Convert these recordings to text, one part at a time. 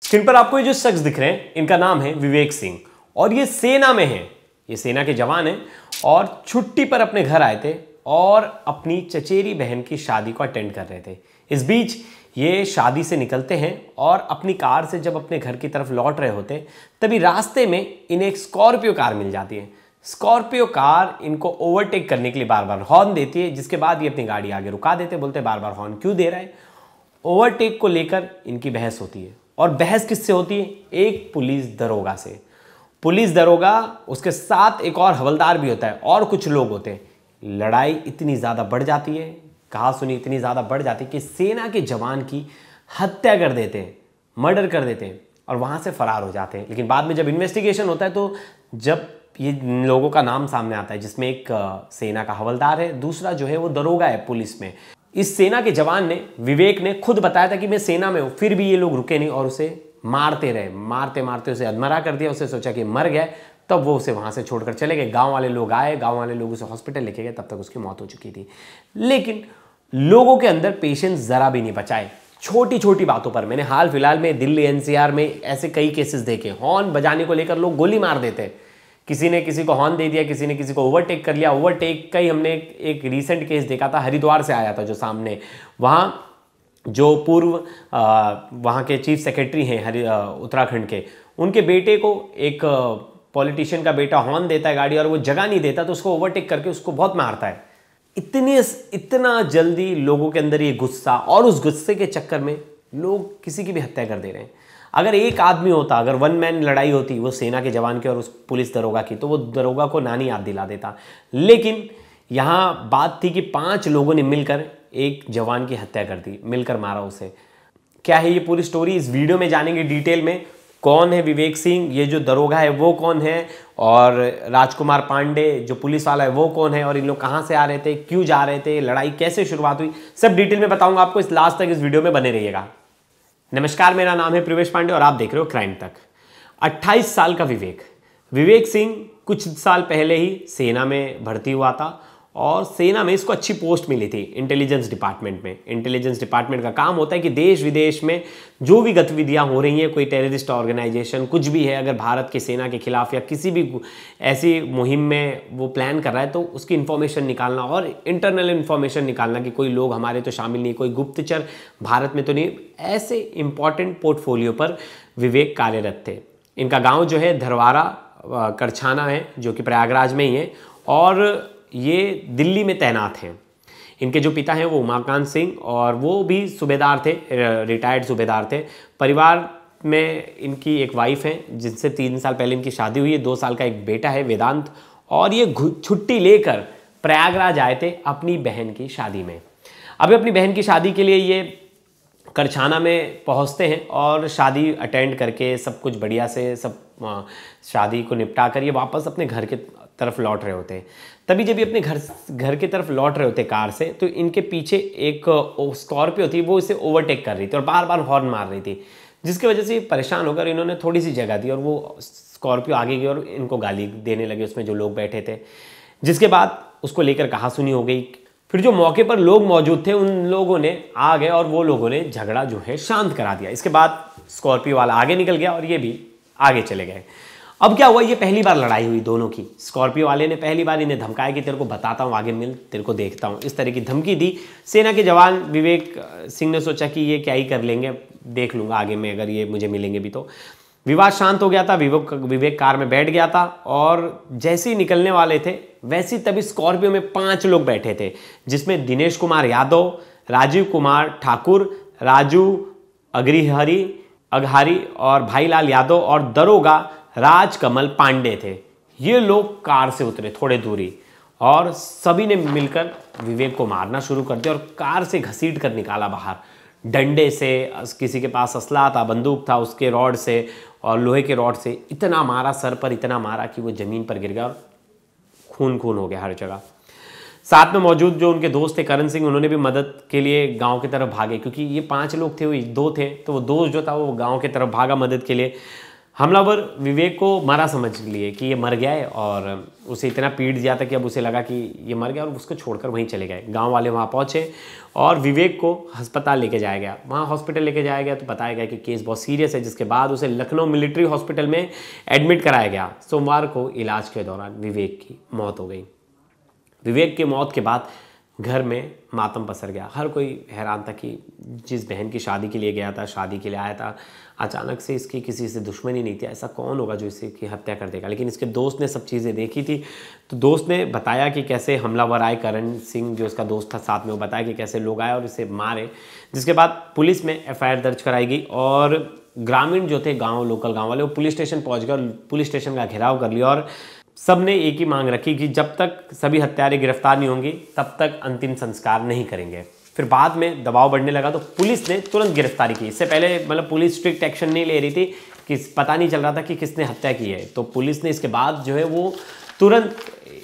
Screen पर आपको ये जो शख्स दिख रहे हैं, इनका नाम है विवेक सिंह और ये सेना में हैं। ये सेना के जवान हैं और छुट्टी पर अपने घर आए थे और अपनी चचेरी बहन की शादी को अटेंड कर रहे थे। इस बीच ये शादी से निकलते हैं और अपनी कार से जब अपने घर की तरफ लौट रहे होते तभी रास्ते में इन्हें एक स्कॉर्पियो कार मिल जाती है। स्कॉर्पियो कार इनको ओवरटेक करने के लिए बार बार हॉर्न देती है, जिसके बाद ये अपनी गाड़ी आगे रुका देते, बोलते बार बार हॉर्न क्यों दे रहा है। ओवरटेक को लेकर इनकी बहस होती है और बहस किससे होती है? एक पुलिस दरोगा से। पुलिस दरोगा, उसके साथ एक और हवलदार भी होता है और कुछ लोग होते हैं। लड़ाई इतनी ज़्यादा बढ़ जाती है, कहा सुनी इतनी ज़्यादा बढ़ जाती है कि सेना के जवान की हत्या कर देते हैं, मर्डर कर देते हैं और वहाँ से फरार हो जाते हैं। लेकिन बाद में जब इन्वेस्टिगेशन होता है तो जब ये लोगों का नाम सामने आता है, जिसमें एक सेना का हवलदार है, दूसरा जो है वो दरोगा है पुलिस में। इस सेना के जवान ने, विवेक ने खुद बताया था कि मैं सेना में हूँ, फिर भी ये लोग रुके नहीं और उसे मारते रहे। मारते मारते उसे अधमरा कर दिया। उसे सोचा कि मर गया, तब वो उसे वहाँ से छोड़कर चले गए। गांव वाले लोग आए, गांव वाले लोग उसे हॉस्पिटल लेके गए, तब तक उसकी मौत हो चुकी थी। लेकिन लोगों के अंदर पेशेंस ज़रा भी नहीं बचाए। छोटी छोटी बातों पर, मैंने हाल फिलहाल में दिल्ली एनसीआर में ऐसे कई केसेस देखे। हॉर्न बजाने को लेकर लोग गोली मार देते। किसी ने किसी को हॉर्न दे दिया, किसी ने किसी को ओवरटेक कर लिया। ओवरटेक का ही हमने एक रीसेंट केस देखा था, हरिद्वार से आया था जो सामने। वहाँ जो पूर्व वहाँ के चीफ सेक्रेटरी हैं उत्तराखंड के, उनके बेटे को एक पॉलिटिशियन का बेटा हॉर्न देता है गाड़ी और वो जगह नहीं देता तो उसको ओवरटेक करके उसको बहुत मारता है। इतना जल्दी लोगों के अंदर ये गुस्सा, और उस गुस्से के चक्कर में लोग किसी की भी हत्या कर दे रहे हैं। अगर एक आदमी होता, अगर वन मैन लड़ाई होती वो सेना के जवान की और उस पुलिस दरोगा की, तो वो दरोगा को नानी याद दिला देता। लेकिन यहाँ बात थी कि 5 लोगों ने मिलकर एक जवान की हत्या कर दी, मिलकर मारा उसे। क्या है ये पूरी स्टोरी, इस वीडियो में जानेंगे डिटेल में। कौन है विवेक सिंह, ये जो दरोगा है वो कौन है, और राजकुमार पांडे जो पुलिस वाला है वो कौन है, और इन लोग कहाँ से आ रहे थे, क्यों जा रहे थे, लड़ाई कैसे शुरुआत हुई, सब डिटेल में बताऊंगा आपको। इस लास्ट तक इस वीडियो में बने रहिएगा। नमस्कार, मेरा नाम है प्रवेश पांडे और आप देख रहे हो क्राइम तक। 28 साल का विवेक सिंह कुछ साल पहले ही सेना में भर्ती हुआ था और सेना में इसको अच्छी पोस्ट मिली थी इंटेलिजेंस डिपार्टमेंट में। इंटेलिजेंस डिपार्टमेंट का काम होता है कि देश विदेश में जो भी गतिविधियां हो रही हैं, कोई टेररिस्ट ऑर्गेनाइजेशन कुछ भी है, अगर भारत की सेना के खिलाफ या किसी भी ऐसी मुहिम में वो प्लान कर रहा है तो उसकी इन्फॉर्मेशन निकालना और इंटरनल इन्फॉर्मेशन निकालना कि कोई लोग हमारे तो शामिल नहीं, कोई गुप्तचर भारत में तो नहीं। ऐसे इंपॉर्टेंट पोर्टफोलियो पर विवेक कार्यरत थे। इनका गाँव जो है धरवारा करछाना है, जो कि प्रयागराज में ही है, और ये दिल्ली में तैनात हैं। इनके जो पिता हैं वो उमाकांत सिंह और वो भी सूबेदार थे, रिटायर्ड सूबेदार थे। परिवार में इनकी एक वाइफ है जिनसे 3 साल पहले इनकी शादी हुई है। 2 साल का एक बेटा है वेदांत, और ये छुट्टी लेकर प्रयागराज आए थे अपनी बहन की शादी में। अभी अपनी बहन की शादी के लिए ये करछाना में पहुंचते हैं और शादी अटेंड करके सब कुछ बढ़िया से सब शादी को निपटा कर ये वापस अपने घर के तरफ लौट रहे होते हैं। तभी जब ये अपने घर की तरफ लौट रहे होते कार से, तो इनके पीछे एक स्कॉर्पियो थी, वो इसे ओवरटेक कर रही थी और बार बार हॉर्न मार रही थी, जिसकी वजह से परेशान होकर इन्होंने थोड़ी सी जगह दी और वो स्कॉर्पियो आगे गई और इनको गाली देने लगे उसमें जो लोग बैठे थे। जिसके बाद उसको लेकर कहासुनी हो गई। फिर जो मौके पर लोग मौजूद थे उन लोगों ने आ गए और वो लोगों ने झगड़ा जो है शांत करा दिया। इसके बाद स्कॉर्पियो वाला आगे निकल गया और ये भी आगे चले गए। अब क्या हुआ, ये पहली बार लड़ाई हुई दोनों की। स्कॉर्पियो वाले ने पहली बार इन्हें धमकाया कि तेरे को बताता हूँ, आगे मिल, तेरे को देखता हूँ, इस तरह की धमकी दी। सेना के जवान विवेक सिंह ने सोचा कि ये क्या ही कर लेंगे, देख लूँगा आगे में अगर ये मुझे मिलेंगे भी तो। विवाद शांत हो गया था। विवेक कार में बैठ गया था और जैसे ही निकलने वाले थे वैसे तभी स्कॉर्पियो में 5 लोग बैठे थे, जिसमें दिनेश कुमार यादव, राजीव कुमार ठाकुर, राजू अघारी और भाईलाल यादव और दरोगा राजकमल पांडे थे। ये लोग कार से उतरे थोड़े दूरी और सभी ने मिलकर विवेक को मारना शुरू कर दिया और कार से घसीट कर निकाला बाहर, डंडे से। किसी के पास असला था, बंदूक था, उसके रॉड से और लोहे के रॉड से इतना मारा, सर पर इतना मारा कि वो ज़मीन पर गिर गया और खून हो गया हर जगह। साथ में मौजूद जो उनके दोस्त थे करण सिंह, उन्होंने भी मदद के लिए गांव की तरफ भागे, क्योंकि ये 5 लोग थे, वो 2 थे, तो वो दोस्त जो था वो गांव की तरफ भागा मदद के लिए। हमलावर विवेक को मरा समझ लिए कि ये मर गया है और उसे इतना पीट दिया था कि अब उसे लगा कि ये मर गया और उसको छोड़कर वहीं चले गए। गांव वाले वहाँ पहुँचे और विवेक को अस्पताल लेके जाया गया। वहाँ हॉस्पिटल लेके जाया गया तो बताया गया कि केस बहुत सीरियस है, जिसके बाद उसे लखनऊ मिलिट्री हॉस्पिटल में एडमिट कराया गया। सोमवार को इलाज के दौरान विवेक की मौत हो गई। विवेक की मौत के बाद घर में मातम पसर गया। हर कोई हैरान था कि जिस बहन की शादी के लिए गया था, शादी के लिए आया था, अचानक से इसकी किसी से दुश्मनी नहीं थी। ऐसा कौन होगा जो इसकी हत्या कर देगा। लेकिन इसके दोस्त ने सब चीज़ें देखी थी, तो दोस्त ने बताया कि कैसे हमलावर आए। करण सिंह जो उसका दोस्त था साथ में, वो बताया कि कैसे लोग आए और इसे मारे। जिसके बाद पुलिस में FIR दर्ज कराई गई और ग्रामीण जो थे, लोकल गाँव वाले, वो पुलिस स्टेशन पहुँच गए और पुलिस स्टेशन का घेराव कर लिया। और सब ने एक ही मांग रखी कि जब तक सभी हत्यारे गिरफ्तार नहीं होंगे तब तक अंतिम संस्कार नहीं करेंगे। फिर बाद में दबाव बढ़ने लगा तो पुलिस ने तुरंत गिरफ्तारी की। इससे पहले मतलब पुलिस स्ट्रिक्ट एक्शन नहीं ले रही थी कि पता नहीं चल रहा था कि किसने हत्या की है, तो पुलिस ने इसके बाद जो है वो तुरंत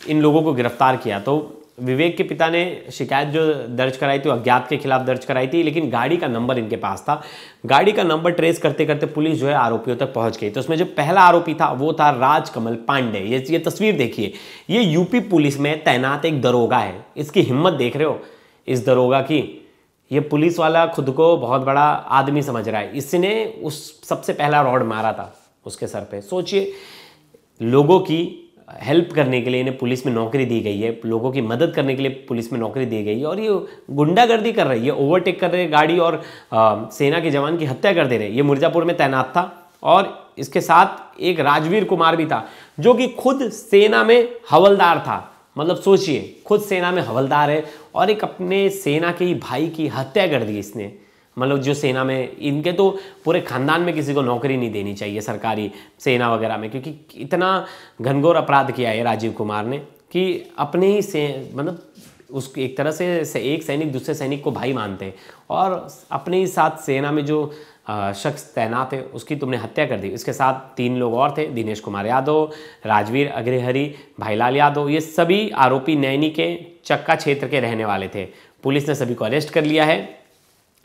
इन लोगों को गिरफ्तार किया। तो विवेक के पिता ने शिकायत जो दर्ज कराई थी, अज्ञात के खिलाफ दर्ज कराई थी, लेकिन गाड़ी का नंबर इनके पास था। गाड़ी का नंबर ट्रेस करते करते पुलिस जो है आरोपियों तक पहुंच गई। तो उसमें जो पहला आरोपी था वो था राजकमल पांडे। ये तस्वीर देखिए, ये यूपी पुलिस में तैनात एक दरोगा है। इसकी हिम्मत देख रहे हो इस दरोगा की। ये पुलिस वाला खुद को बहुत बड़ा आदमी समझ रहा है। इसने उस सबसे पहला रॉड मारा था उसके सर पे। सोचिए, लोगों की हेल्प करने के लिए इन्हें पुलिस में नौकरी दी गई है, लोगों की मदद करने के लिए पुलिस में नौकरी दी गई है, और ये गुंडागर्दी कर रही है, ओवरटेक कर रहे हैं गाड़ी और सेना के जवान की हत्या कर दे रहे हैं। ये मिर्जापुर में तैनात था और इसके साथ एक राजवीर कुमार भी था जो कि खुद सेना में हवलदार था। मतलब सोचिए, खुद सेना में हवलदार है और एक अपने सेना के ही भाई की हत्या कर दी इसने। मतलब जो सेना में, इनके तो पूरे खानदान में किसी को नौकरी नहीं देनी चाहिए सरकारी सेना वगैरह में, क्योंकि इतना घनघोर अपराध किया है राजीव कुमार ने कि अपने ही से मतलब उस एक तरह से एक सैनिक दूसरे सैनिक को भाई मानते हैं और अपने ही साथ सेना में जो शख्स तैनात है उसकी तुमने हत्या कर दी। इसके साथ 3 लोग और थे, दिनेश कुमार यादव, राजवीर अग्रहरी, भाईलाल यादव। ये सभी आरोपी नैनी के चक्का क्षेत्र के रहने वाले थे। पुलिस ने सभी को अरेस्ट कर लिया है।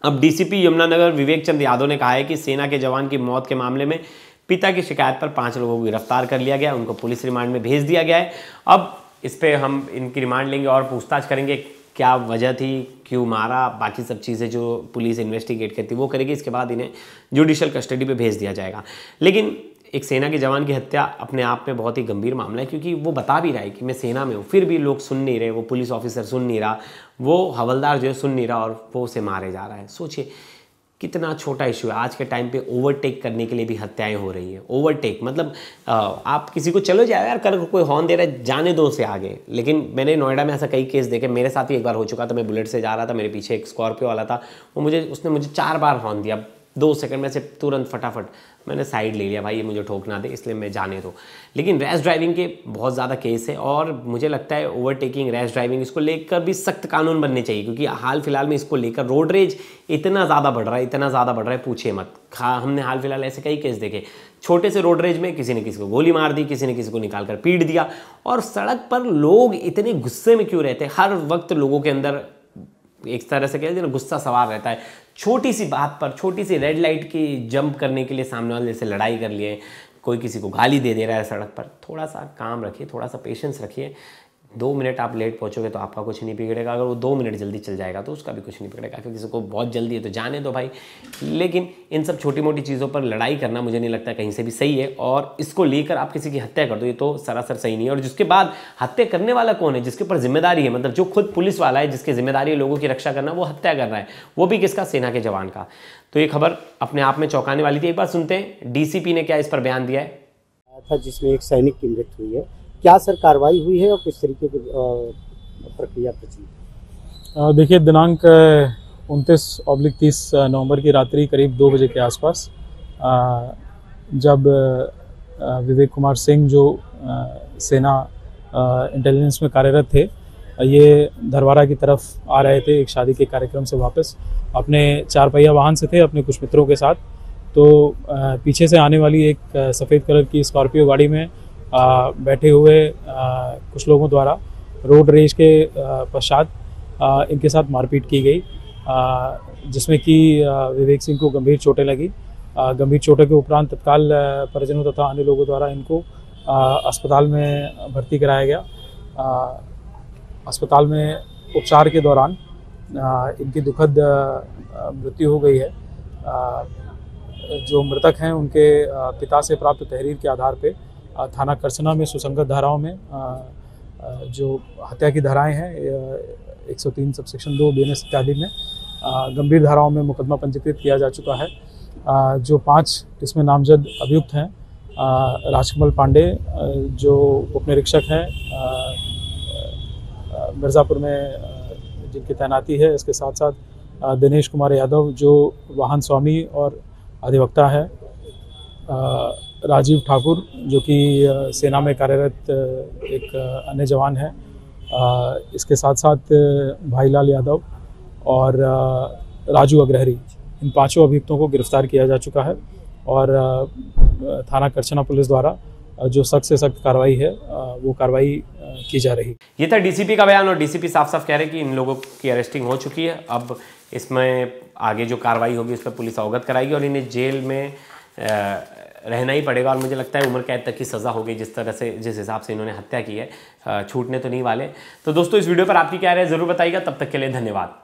अब DCP यमुनानगर विवेक चंद यादव ने कहा है कि सेना के जवान की मौत के मामले में पिता की शिकायत पर 5 लोगों को गिरफ्तार कर लिया गया, उनको पुलिस रिमांड में भेज दिया गया है। अब इस पे हम इनकी रिमांड लेंगे और पूछताछ करेंगे, क्या वजह थी, क्यों मारा, बाकी सब चीज़ें जो पुलिस इन्वेस्टिगेट करती है वो करेगी। इसके बाद इन्हें जुडिशियल कस्टडी पे भेज दिया जाएगा। लेकिन एक सेना के जवान की हत्या अपने आप में बहुत ही गंभीर मामला है, क्योंकि वो बता भी रहा है कि मैं सेना में हूँ, फिर भी लोग सुन नहीं रहे। वो पुलिस ऑफिसर सुन नहीं रहा, वो हवलदार जो है सुन नहीं रहा और वो उसे मारे जा रहा है। सोचिए कितना छोटा इशू है। आज के टाइम पे ओवरटेक करने के लिए भी हत्याएं हो रही है। ओवरटेक मतलब आप किसी को चलो जाओ यार, कर कोई हॉर्न दे रहा है, जाने दो उसे आगे। लेकिन मैंने नोएडा में ऐसा कई केस देखे, मेरे साथ ही एक बार हो चुका था। मैं बुलेट से जा रहा था, मेरे पीछे एक स्कॉर्पियो वाला था, उसने मुझे 4 बार हॉर्न दिया। 2 सेकंड में से तुरंत फटाफट मैंने साइड ले लिया, भाई ये मुझे ठोकना दे, इसलिए मैं जाने दो। लेकिन रैश ड्राइविंग के बहुत ज़्यादा केस है और मुझे लगता है ओवरटेकिंग, रैश ड्राइविंग, इसको लेकर भी सख्त कानून बनने चाहिए, क्योंकि हाल फिलहाल में इसको लेकर रोड रेज इतना ज़्यादा बढ़ रहा है, पूछिए मत। हमने हाल फिलहाल ऐसे कई केस देखे, छोटे से रोड रेज में किसी ने किसी को गोली मार दी, किसी ने किसी को निकाल कर पीट दिया। और सड़क पर लोग इतने गुस्से में क्यों रहते हैं? हर वक्त लोगों के अंदर एक तरह से कहते हैं गुस्सा सवार रहता है। छोटी सी बात पर, छोटी सी रेड लाइट की जंप करने के लिए सामने वाले से लड़ाई कर लिए, कोई किसी को गाली दे रहा है सड़क पर। थोड़ा सा काम रखिए, थोड़ा सा पेशेंस रखिए। 2 मिनट आप लेट पहुंचोगे तो आपका कुछ नहीं बिगड़ेगा, अगर वो 2 मिनट जल्दी चल जाएगा तो उसका भी कुछ नहीं बिगड़ेगा। फिर किसी को बहुत जल्दी है तो जाने दो भाई। लेकिन इन सब छोटी मोटी चीज़ों पर लड़ाई करना मुझे नहीं लगता कहीं से भी सही है, और इसको लेकर आप किसी की हत्या कर दो, ये तो सरासर सही नहीं है। और जिसके बाद हत्या करने वाला कौन है, जिसके ऊपर जिम्मेदारी है, मतलब जो खुद पुलिस वाला है, जिसकी जिम्मेदारी है लोगों की रक्षा करना, वो हत्या कर रहा है, वो भी किसका? सेना के जवान का। तो ये खबर अपने आप में चौंकाने वाली थी। एक बार सुनते हैं DCP ने क्या इस पर बयान दिया है। था जिसमें एक सैनिक की मृत्यु हुई है, क्या सर कार्रवाई हुई है और किस तरीके की प्रक्रिया प्रचलित? देखिए, दिनांक 29/30 नवंबर की रात्रि करीब 2 बजे के आसपास जब विवेक कुमार सिंह जो सेना इंटेलिजेंस में कार्यरत थे, ये धरवारा की तरफ आ रहे थे एक शादी के कार्यक्रम से वापस, अपने 4 पहिया वाहन से थे अपने कुछ मित्रों के साथ। तो पीछे से आने वाली एक सफ़ेद कलर की स्कॉर्पियो गाड़ी में बैठे हुए कुछ लोगों द्वारा रोड रेज के पश्चात इनके साथ मारपीट की गई, जिसमें कि विवेक सिंह को गंभीर चोटें लगी गंभीर चोटों के उपरांत तत्काल परिजनों तथा अन्य लोगों द्वारा इनको अस्पताल में भर्ती कराया गया। अस्पताल में उपचार के दौरान इनकी दुखद मृत्यु हो गई है। जो मृतक हैं उनके पिता से प्राप्त तहरीर के आधार पे थाना करसना में सुसंगत धाराओं में जो हत्या की धाराएं हैं 103 सबसेक्शन 2 BNS इत्यादि में गंभीर धाराओं में मुकदमा पंजीकृत किया जा चुका है। जो 5 इसमें नामजद अभियुक्त हैं, राजकमल पांडे जो उपनिरीक्षक हैं मिर्ज़ापुर में जिनकी तैनाती है, इसके साथ साथ दिनेश कुमार यादव जो वाहन स्वामी और अधिवक्ता है, राजीव ठाकुर जो कि सेना में कार्यरत एक अन्य जवान है, इसके साथ साथ भाईलाल यादव और राजू अग्रहरी, इन 5 अभियुक्तों को गिरफ्तार किया जा चुका है और थाना करछना पुलिस द्वारा जो सख्त से सख्त कार्रवाई है वो कार्रवाई की जा रही। ये था डीसीपी का बयान और डीसीपी साफ साफ कह रहे हैं कि इन लोगों की अरेस्टिंग हो चुकी है। अब इसमें आगे जो कार्रवाई होगी उस पर पुलिस अवगत कराएगी और इन्हें जेल में रहना ही पड़ेगा और मुझे लगता है उम्र कैद तक की सज़ा होगी जिस हिसाब से इन्होंने हत्या की है। छूटने तो नहीं वाले। तो दोस्तों इस वीडियो पर आपकी क्या राय है ज़रूर बताइएगा। तब तक के लिए धन्यवाद।